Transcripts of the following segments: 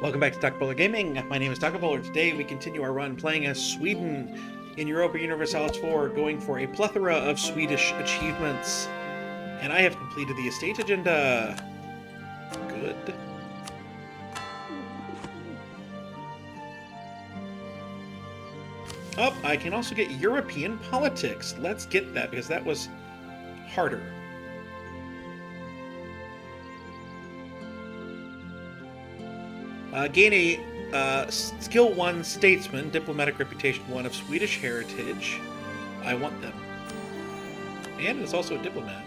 Welcome back to Taco Gaming. My name is Taco. Today we continue our run playing as Sweden in Europa Universalis 4, going for a plethora of Swedish achievements. And I have completed the estate agenda. Good. Oh, I can also get European politics. Let's get that because that was harder. Gain a skill 1 statesman, diplomatic reputation 1 of Swedish heritage. I want them. And it's also a diplomat.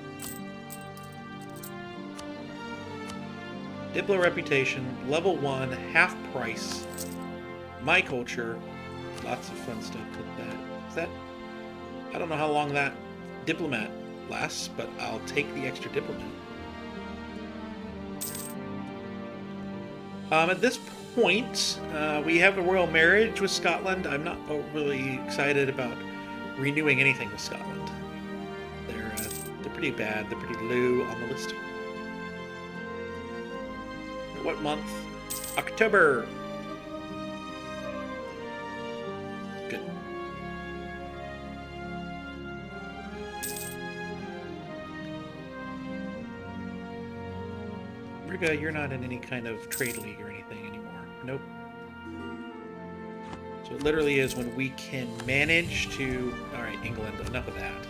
Diplo reputation, level 1, half price. My culture. Lots of fun stuff with that. Is that? I don't know how long that diplomat lasts, but I'll take the extra diplomat. At this point, we have a royal marriage with Scotland. I'm not really excited about renewing anything with Scotland. They're pretty bad. They're pretty low on the list. What month? October. Good. Riga, you're not in any kind of trade league or anything anymore. Nope. So it literally is when we can manage to... Alright, England, enough of that.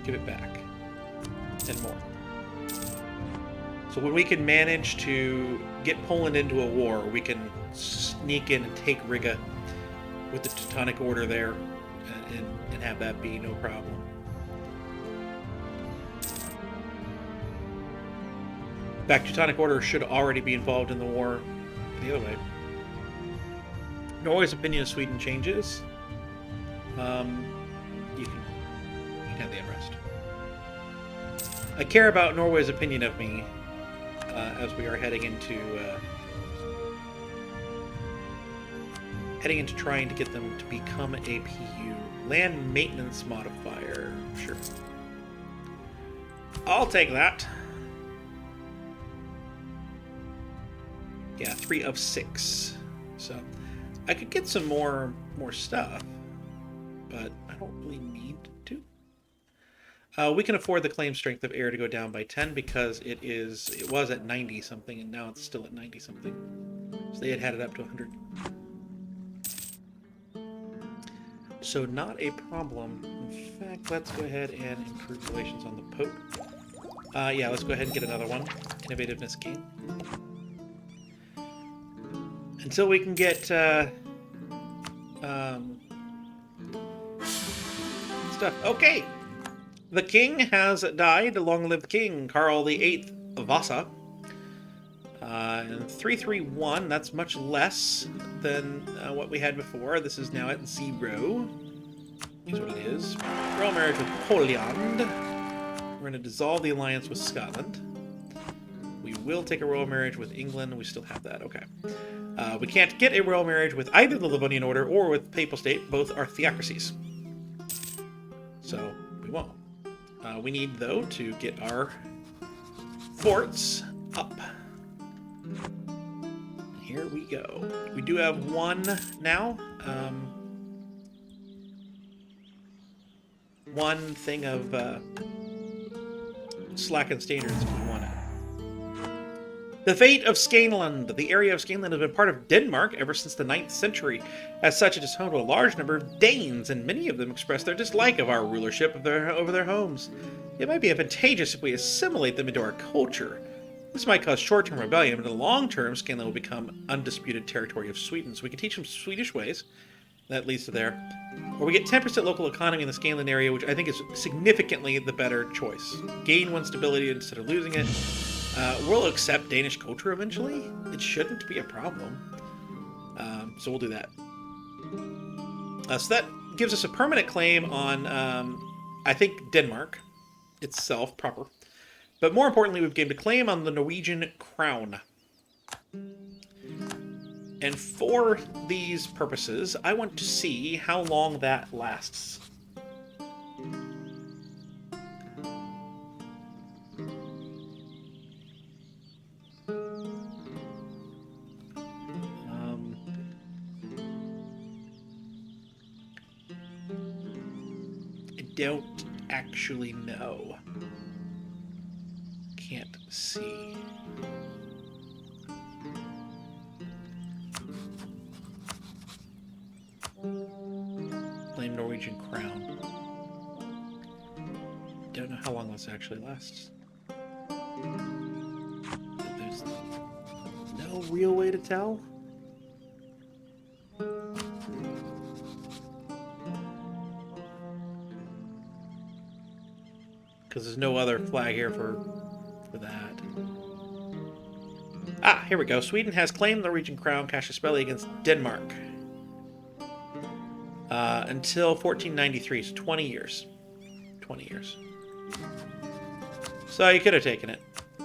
Give it back. And more. So when we can manage to get Poland into a war, we can sneak in and take Riga with the Teutonic Order there and have that be no problem. In fact, Teutonic Order should already be involved in the war the other way. Norway's opinion of Sweden changes. You can have the unrest. I care about Norway's opinion of me as we are heading into trying to get them to become a PU. Land maintenance modifier. Sure. I'll take that. Yeah, 3 of 6. So I could get some more stuff, but I don't really need to. We can afford the claim strength of air to go down by 10 because it was at 90 something and now it's still at 90 something. So they had it up to 100. So not a problem. In fact, let's go ahead and improve relations on the Pope. Yeah, let's go ahead and get another one. Innovativeness gain. Until we can get stuff. Okay. The king has died. Long live the king. Carl VIII Vasa. And 331, that's much less than what we had before. This is now at 0. Here's what it is. Royal marriage with Poland. We're going to dissolve the alliance with Scotland. We will take a royal marriage with England. We still have that. Okay. We can't get a royal marriage with either the Livonian Order or with Papal State. Both are theocracies. So we won't. We need, though, to get our forts up. Here we go. We do have one now. One thing of slackened standards if we want it. The fate of Scandinavia. The area of Scandinavia has been part of Denmark ever since the 9th century. As such, it is home to a large number of Danes, and many of them express their dislike of our rulership over their homes. It might be advantageous if we assimilate them into our culture. This might cause short-term rebellion, but in the long term, Scandinavia will become undisputed territory of Sweden. So we can teach them Swedish ways. That leads to there. Or we get 10% local economy in the Scandinavian area, which I think is significantly the better choice. Gain 1 stability instead of losing it. We'll accept Danish culture eventually. It shouldn't be a problem. So we'll do that. So that gives us a permanent claim on, I think, Denmark itself proper. But more importantly, we've gained a claim on the Norwegian crown. And for these purposes, I want to see how long that lasts. don't actually know. Can't see. Claim Norwegian crown. Don't know how long this actually lasts. There's no real way to tell. Because there's no other flag here for that. Ah, here we go. Sweden has claimed the Norwegian crown casus belli against Denmark. Until 1493, so 20 years. 20 years. So you could have taken it.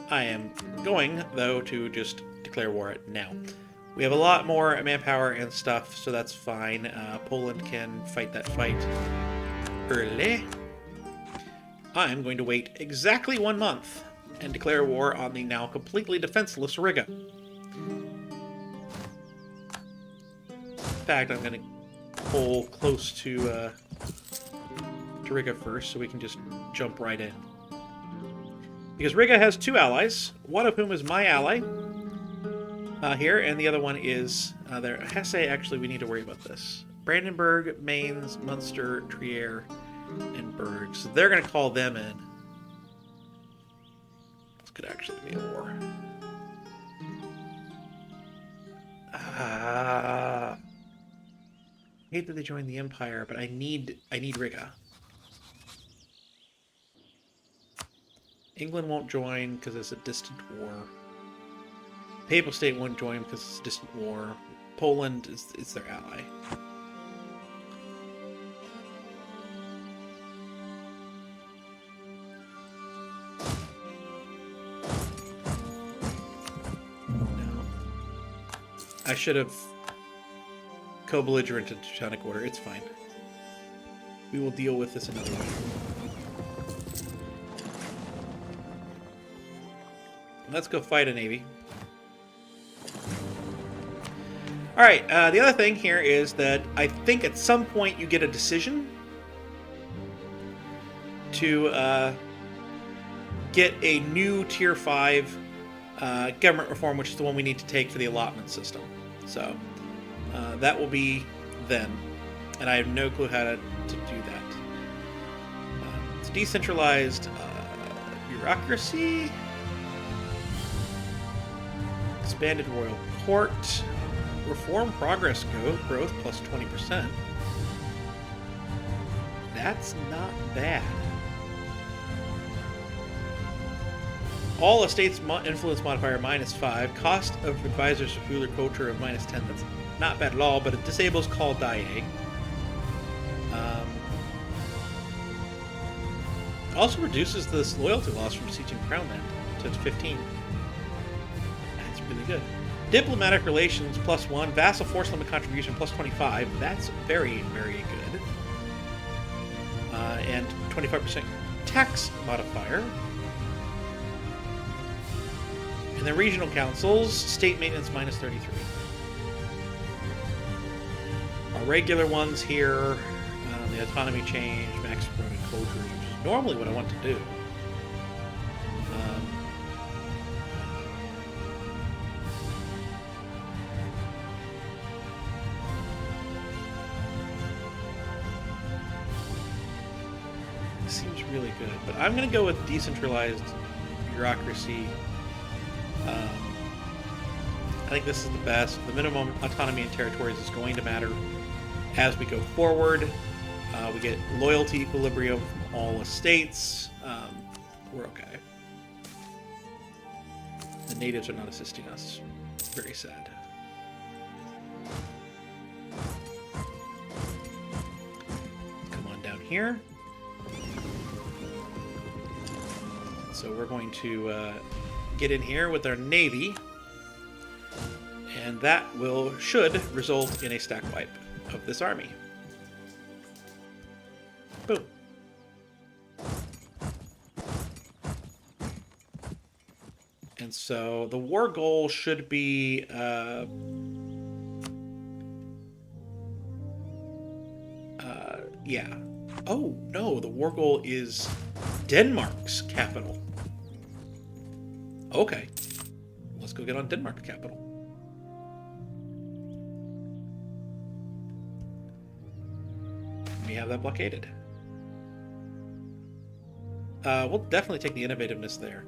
I am going, though, to just declare war now. We have a lot more manpower and stuff, so that's fine. Poland can fight that fight early. I'm going to wait exactly 1 month and declare war on the now completely defenseless Riga. In fact, I'm going to pull close to Riga first, so we can just jump right in. Because Riga has 2 allies, one of whom is my ally here, and the other one is there. Hesse, actually, we need to worry about this. Brandenburg, Mainz, Munster, Trier, and Berg. So they're going to call them in. This could actually be a war. I hate that they joined the Empire, but I need Riga. England won't join because it's a distant war. Papal State won't join because it's a distant war. Poland is their ally. No. I should have co-belligerent in Teutonic Order. It's fine. We will deal with this another way. Let's go fight a navy. Alright, the other thing here is that I think at some point you get a decision to get a new Tier 5 government reform, which is the one we need to take for the allotment system. So, that will be then. And I have no clue how to do that. It's decentralized bureaucracy. Expanded royal court. Reform progress growth plus 20%. That's not bad. All estates influence modifier -5. Cost of advisors of ruler culture of -10. That's not bad at all, but it disables call die. Also reduces this loyalty loss from sieging Crown Land to 15. That's really good. Diplomatic relations +1. Vassal force limit contribution +25. That's very, very good. And 25% tax modifier. And then regional councils, state maintenance -33. Our regular ones here, the autonomy change, max promoted cultures, which is normally what I want to do. Seems really good, but I'm going to go with decentralized bureaucracy. I think this is the best. The minimum autonomy in territories is going to matter as we go forward. We get loyalty equilibrium from all estates. We're okay. The natives are not assisting us. Very sad. Come on down here. So we're going to get in here with our navy, and that should result in a stack wipe of this army. Boom. And so the war goal should be Oh, no, the war goal is Denmark's capital. Okay. Let's go get on Denmark's capital. We have that blockaded. We'll definitely take the innovativeness there.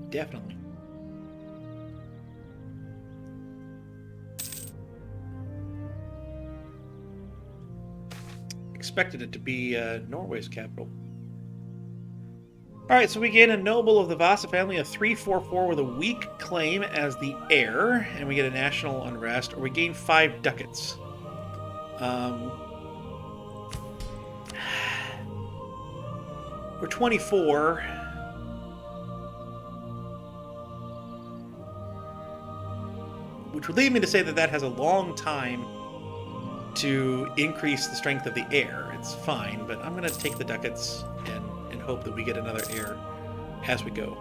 Definitely. Expected it to be Norway's capital. Alright, so we gain a noble of the Vasa family, a 344 with a weak claim as the heir, and we get a national unrest, or we gain 5 ducats. We're 24. Which would lead me to say that that has a long time to increase the strength of the heir. It's fine, but I'm going to take the ducats and hope that we get another heir as we go.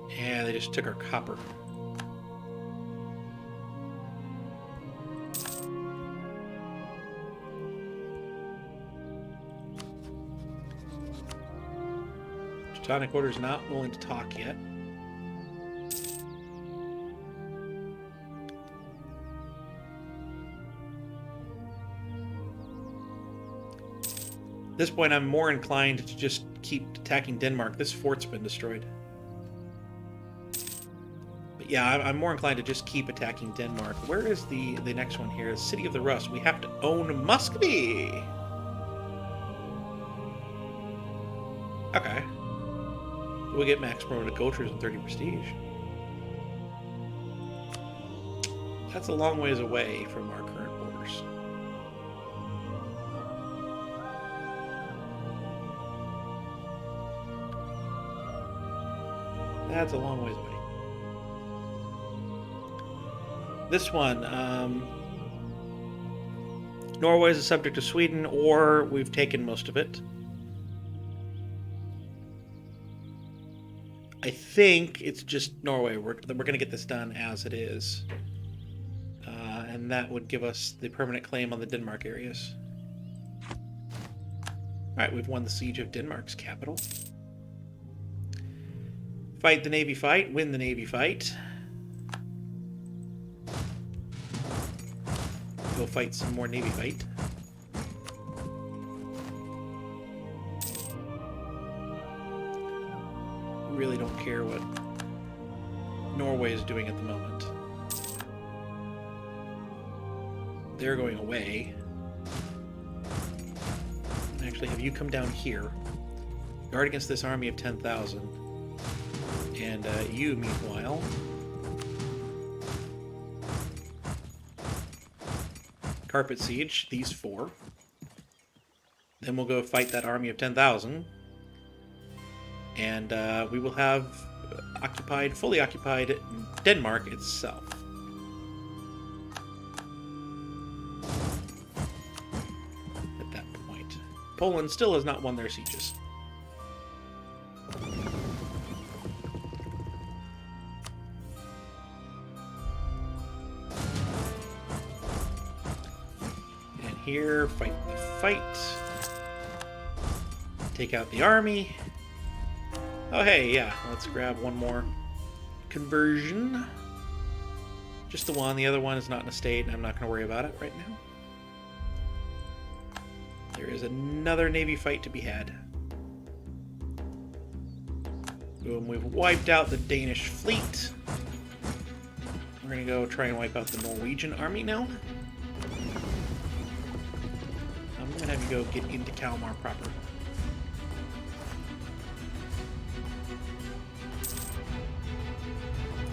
Yeah, they just took our copper. Teutonic Order's not willing to talk yet. At this point, I'm more inclined to just keep attacking Denmark. This fort's been destroyed. But yeah, I'm more inclined to just keep attacking Denmark. Where is the next one here? The City of the Rust. We have to own Muscovy! Okay. We'll get max promoted to cultures and 30 prestige. That's a long ways away from our current borders. That's a long ways away. This one, Norway is a subject of Sweden, or we've taken most of it. I think it's just Norway. We're going to get this done as it is. And that would give us the permanent claim on the Denmark areas. Alright, we've won the siege of Denmark's capital. Fight the Navy fight, win the Navy fight. Go fight some more Navy fight. Really don't care what Norway is doing at the moment. They're going away. Actually, have you come down here, guard against this army of 10,000, and you, meanwhile, carpet siege these 4. Then we'll go fight that army of 10,000. And we will have fully occupied Denmark itself. At that point. Poland still has not won their sieges. And here, fight the fight. Take out the army. Oh, hey, yeah, let's grab one more conversion. Just the one. The other one is not in a state, and I'm not going to worry about it right now. There is another Navy fight to be had. Boom, we've wiped out the Danish fleet. We're going to go try and wipe out the Norwegian army now. I'm going to have you go get into Kalmar proper.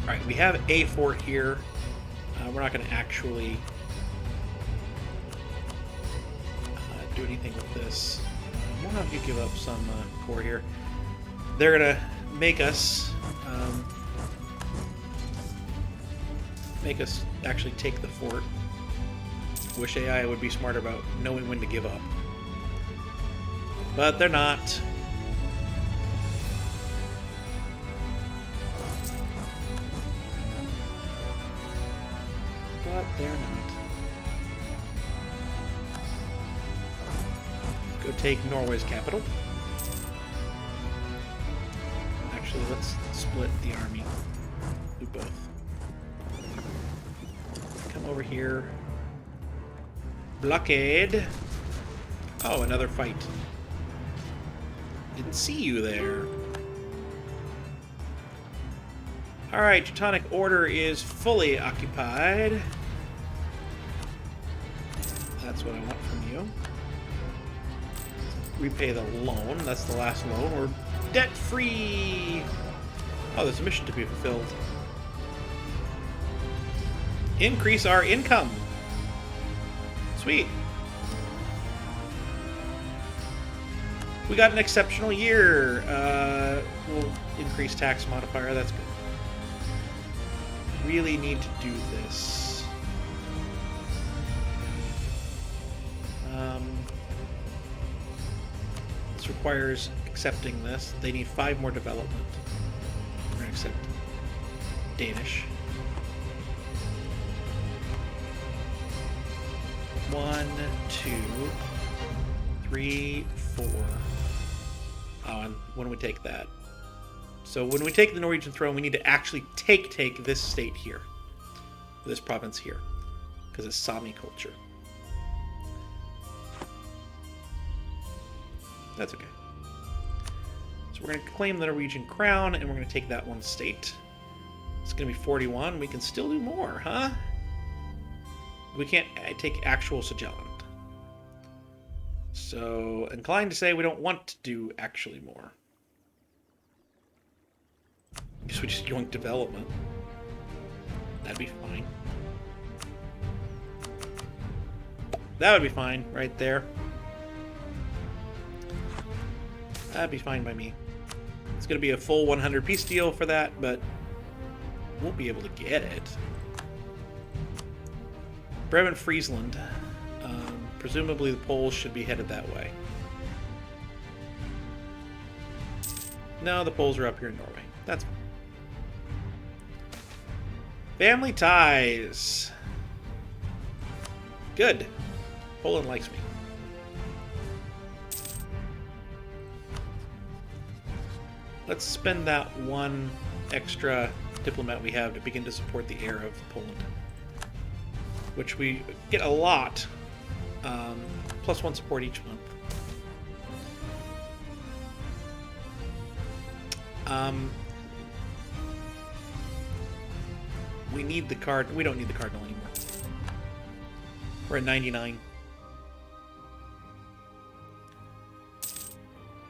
Alright, we have a fort here. We're not going to actually do anything with this. We'll have you give up some core here. They're going to make us actually take the fort. Wish AI would be smarter about knowing when to give up. But they're not. but they're not. Go take Norway's capital. Actually, let's split the army. Do both. Come over here. Blockade. Oh, another fight. Didn't see you there. Alright, Teutonic Order is fully occupied. That's what I want from you. Repay the loan. That's the last loan. We're debt-free! Oh, there's a mission to be fulfilled. Increase our income! Sweet. We got an exceptional year. We'll increase tax modifier. That's good. Really need to do this. This requires accepting this. They need 5 more development. We're going to accept Danish. 1, 2, 3, 4. Oh, and when we take that. So when we take the Norwegian throne, we need to actually take this state here. This province here. Because it's Sami culture. That's okay. So we're going to claim the Norwegian crown, and we're going to take that one state. It's going to be 41. We can still do more, huh? We can't take actual Sutherland. So, inclined to say we don't want to do actually more. I guess we just yoink development. That'd be fine. That would be fine, right there. That'd be fine by me. It's going to be a full 100 peace deal for that, but won't be able to get it. Bremen, Friesland. Presumably the Poles should be headed that way. No, the Poles are up here in Norway. That's fine. Family ties. Good. Poland likes me. Let's spend that 1 extra diplomat we have to begin to support the heir of Poland. Which we get a lot. +1 support each month. We need the card. We don't need the cardinal anymore. We're at 99.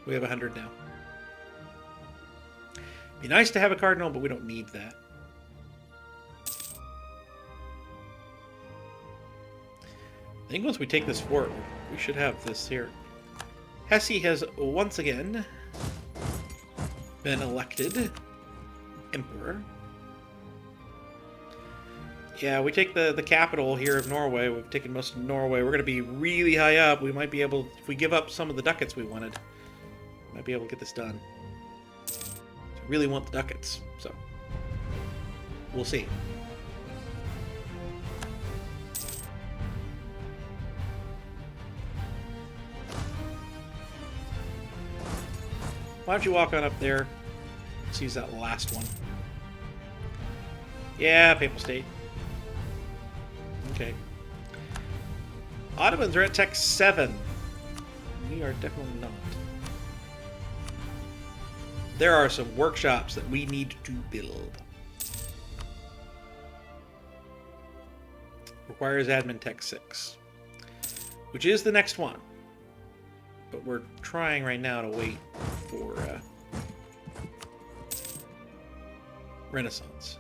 We have 100 now. Be nice to have a cardinal, but we don't need that. I think once we take this fort, we should have this here. Hesse has once again been elected emperor. Yeah, we take the capital here of Norway. We've taken most of Norway. We're going to be really high up. We might be able, if we give up some of the ducats we wanted, we might be able to get this done. I really want the ducats, so we'll see. Why don't you walk on up there? Let's use that last one. Yeah, Papal State. Okay. Ottomans are at Tech 7. We are definitely not. There are some workshops that we need to build. Requires admin Tech 6. Which is the next one. But we're trying right now to wait for Renaissance.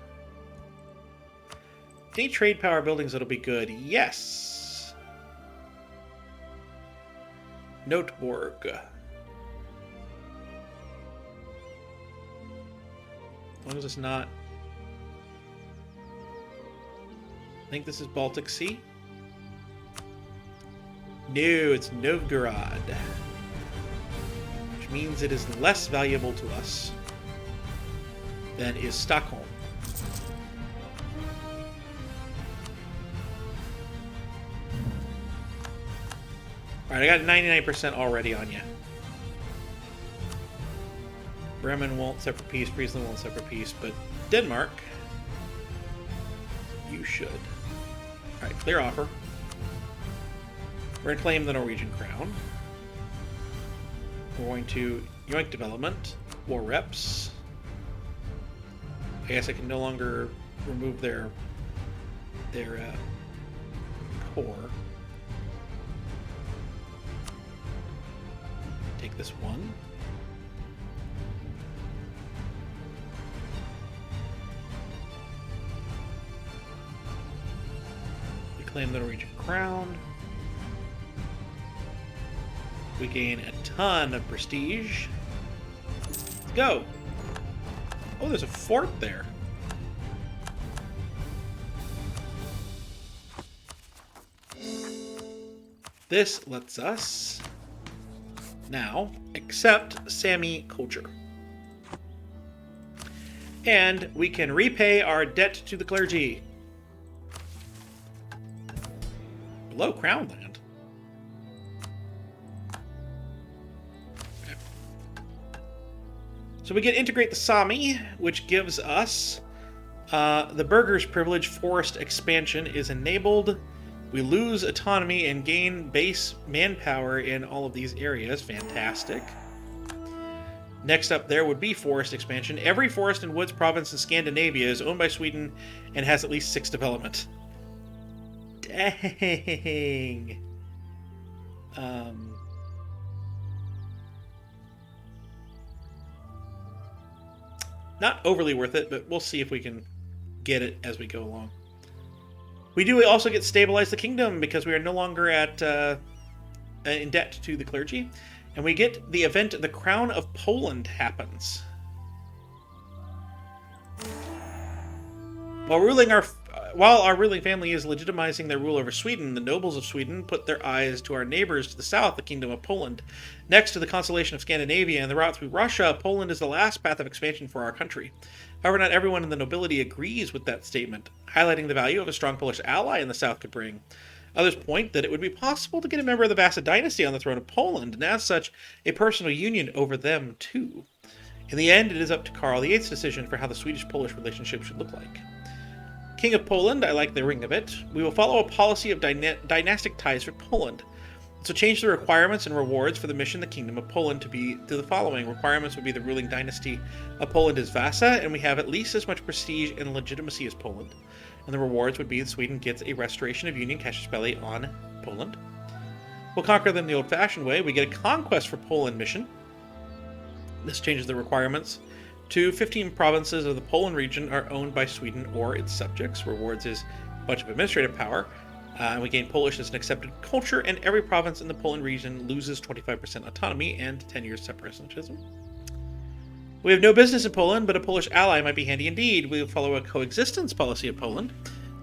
Any trade power buildings that'll be good? Yes. Noteborg. As long as it's not... I think this is Baltic Sea. No, it's Novgorod. Which means it is less valuable to us than is Stockholm. Alright, I got 99% already on you. Bremen won't separate peace, Friesland won't separate peace, but Denmark, you should. Alright, clear offer. We're going to claim the Norwegian crown. We're going to yoink development, war reps. I guess I can no longer remove their core. Take this one. We claim the Norwegian crown. We gain a ton of prestige. Let's go. Oh, there's a fort there. This lets us now accept Sami culture. And we can repay our debt to the clergy. Below Crown land. Okay. So we can integrate the Sami, which gives us the burghers' privilege. Forest expansion is enabled. We lose autonomy and gain base manpower in all of these areas. Fantastic. Next up there would be forest expansion. Every forest and woods province in Scandinavia is owned by Sweden and has at least 6 development. Dang. Not overly worth it, but we'll see if we can get it as we go along. We do also get stabilize the kingdom because we are no longer in debt to the clergy. And we get the event the Crown of Poland happens. While our ruling family is legitimizing their rule over Sweden, the nobles of Sweden put their eyes to our neighbors to the south, the Kingdom of Poland. Next to the constellation of Scandinavia and the route through Russia, Poland is the last path of expansion for our country. However, not everyone in the nobility agrees with that statement, highlighting the value of a strong Polish ally in the south could bring. Others point that it would be possible to get a member of the Vasa dynasty on the throne of Poland, and as such, a personal union over them too. In the end, it is up to Karl VIII's decision for how the Swedish-Polish relationship should look like. King of Poland, I like the ring of it. We will follow a policy of dynastic ties for Poland. So change the requirements and rewards for the mission the Kingdom of Poland to the following. Requirements would be the ruling dynasty of Poland is Vasa, and we have at least as much prestige and legitimacy as Poland. And the rewards would be that Sweden gets a restoration of Union casus belli on Poland. We'll conquer them the old-fashioned way. We get a conquest for Poland mission. This changes the requirements to 15 provinces of the Poland region are owned by Sweden or its subjects. Rewards is a bunch of administrative power. We gain Polish as an accepted culture, and every province in the Poland region loses 25% autonomy and 10 years separatism. We have no business in Poland, but a Polish ally might be handy indeed. We will follow a coexistence policy of Poland.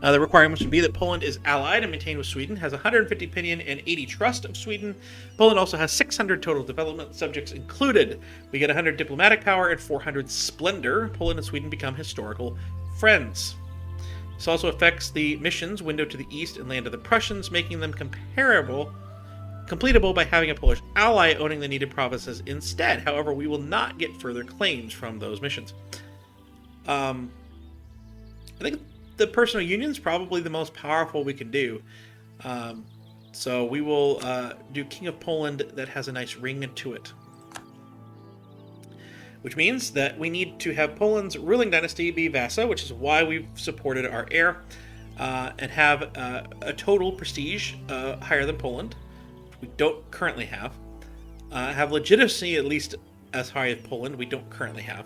The requirements would be that Poland is allied and maintained with Sweden, has 150 opinion and 80 trust of Sweden. Poland also has 600 total development subjects included. We get 100 diplomatic power and 400 splendor. Poland and Sweden become historical friends. This also affects the missions window to the east and land of the Prussians, making them completable by having a Polish ally owning the needed provinces instead. However, we will not get further claims from those missions. I think the personal union is probably the most powerful we can do. So we will do King of Poland that has a nice ring to it. Which means that we need to have Poland's ruling dynasty be Vasa, which is why we've supported our heir, and have a total prestige higher than Poland, which we don't currently have. Have legitimacy at least as high as Poland, we don't currently have.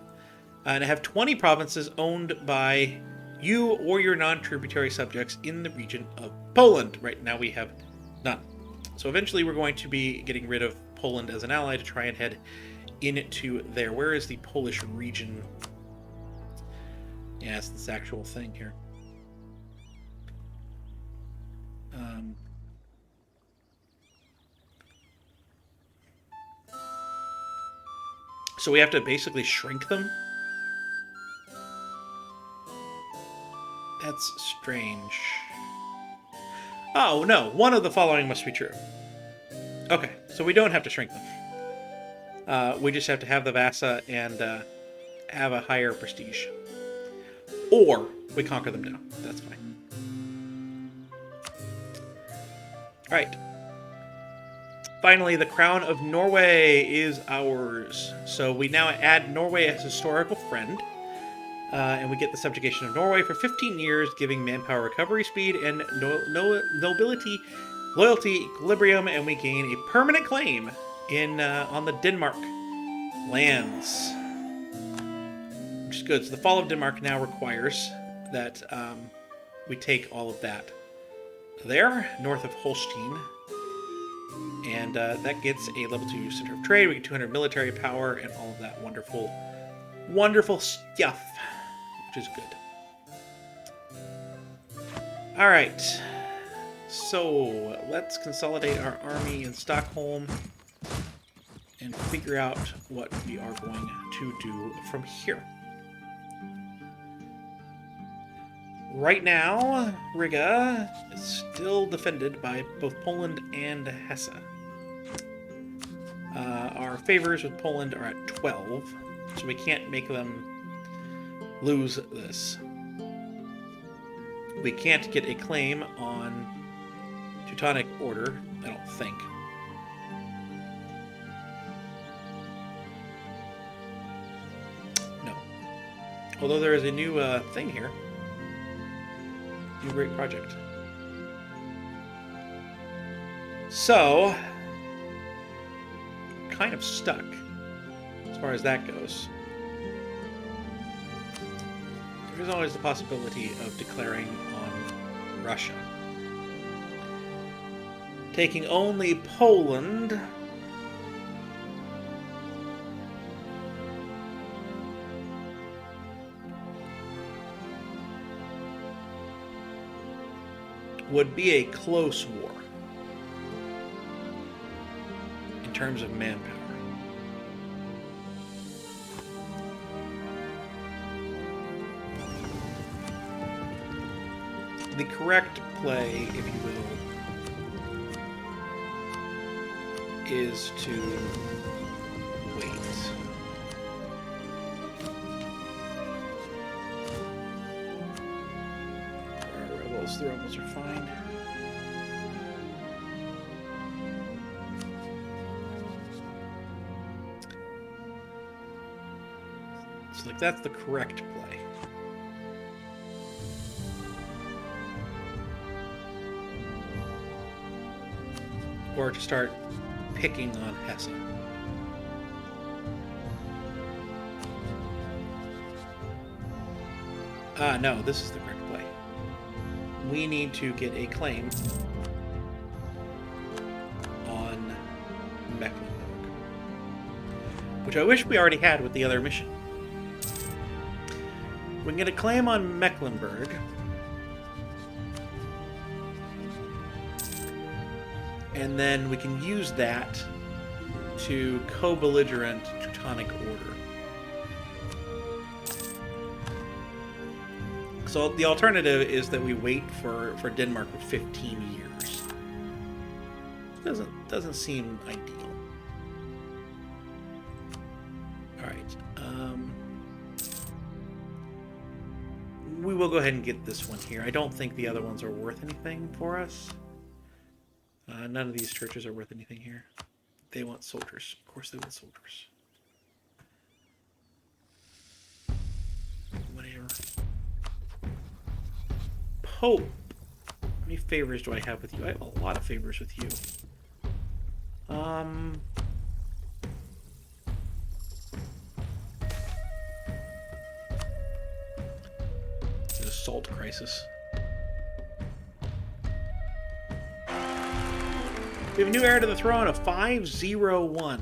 And have 20 provinces owned by you or your non-tributary subjects in the region of Poland. Right now we have none. So eventually we're going to be getting rid of Poland as an ally to try and head into there. Where is the Polish region? Yeah, it's this actual thing here. So we have to basically shrink them? That's strange. Oh, no. One of the following must be true. Okay, so we don't have to shrink them. We just have to have the Vasa and have a higher prestige. Or we conquer them now. That's fine. Alright. Finally, the Crown of Norway is ours. So we now add Norway as historical friend. And we get the subjugation of Norway for 15 years, giving manpower recovery speed and nobility, loyalty, equilibrium, and we gain a permanent claim on the Denmark lands. Which is good. So the fall of Denmark now requires that we take all of that there, north of Holstein. And that gets a level 2 center of trade. We get 200 military power and all of that wonderful, wonderful stuff, which is good. All right. So let's consolidate our army in Stockholm and figure out what we are going to do from here. Right now, Riga is still defended by both Poland and Hesse. Our favors with Poland are at 12, so we can't make them lose this. We can't get a claim on Teutonic Order, I don't think. No. Although there is a new thing here. New great project. So, kind of stuck as far as that goes. There's always the possibility of declaring on Russia. Taking only Poland. Would be a close war in terms of manpower. The correct play, if you will, is to wait. Our rebels, the rebels are fine. So, like, that's the correct play. Or to start picking on Hesse. No, this is the correct play. We need to get a claim on Mecklenburg, which I wish we already had with the other mission. We can get a claim on Mecklenburg. And then we can use that to co-belligerent Teutonic Order. So the alternative is that we wait for Denmark for 15 years. Doesn't seem ideal. All right. We will go ahead and get this one here. I don't think the other ones are worth anything for us. None of these churches are worth anything here. They want soldiers. Of course they want soldiers. Whatever. Pope. How many favors do I have with you? I have a lot of favors with you. It's an assault crisis. We have a new heir to the throne of 501.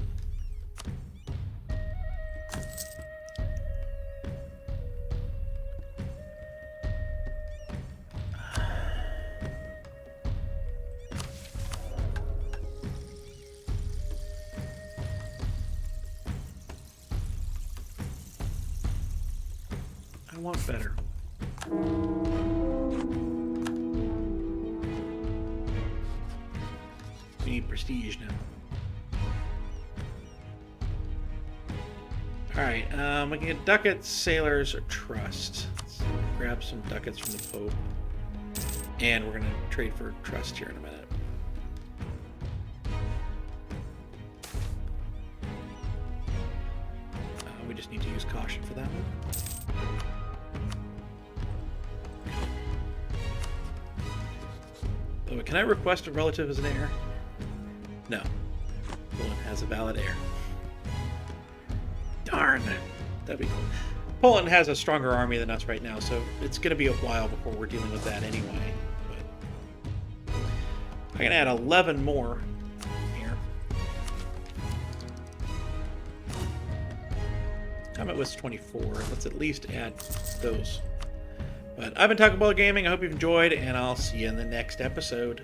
I want better. We need prestige now. Alright, we can get ducats, sailors, or trust. Let's grab some ducats from the Pope. And we're going to trade for trust here in a minute. We just need to use caution for that one. Oh, can I request a relative as an heir? No. Poland has a valid heir. Darn. That'd be cool. Poland has a stronger army than us right now, so it's going to be a while before we're dealing with that anyway. But I can add 11 more here. Combat was 24. Let's at least add those. But I've been talking about gaming. I hope you've enjoyed, and I'll see you in the next episode.